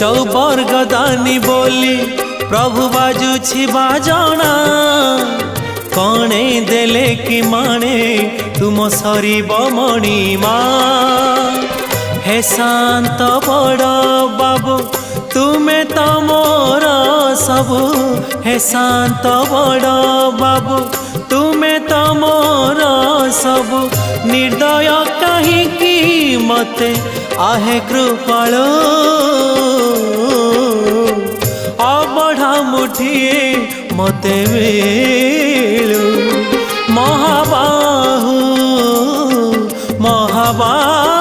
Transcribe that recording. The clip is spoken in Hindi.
चौबर्ग दानी बोली प्रभु बाजुछि बाजना कणे देले कि माने तुम सरीब मणिमा हे शांत बड़ बाबू तुम्हें तो मोर सबु हे शांत बड़ बाबू तुम्हें तो मोर सबु निर्दय कहीं मते आहे कृपाल अबढ़ा मुठिए मते मिलू महाबाहु महाबाहु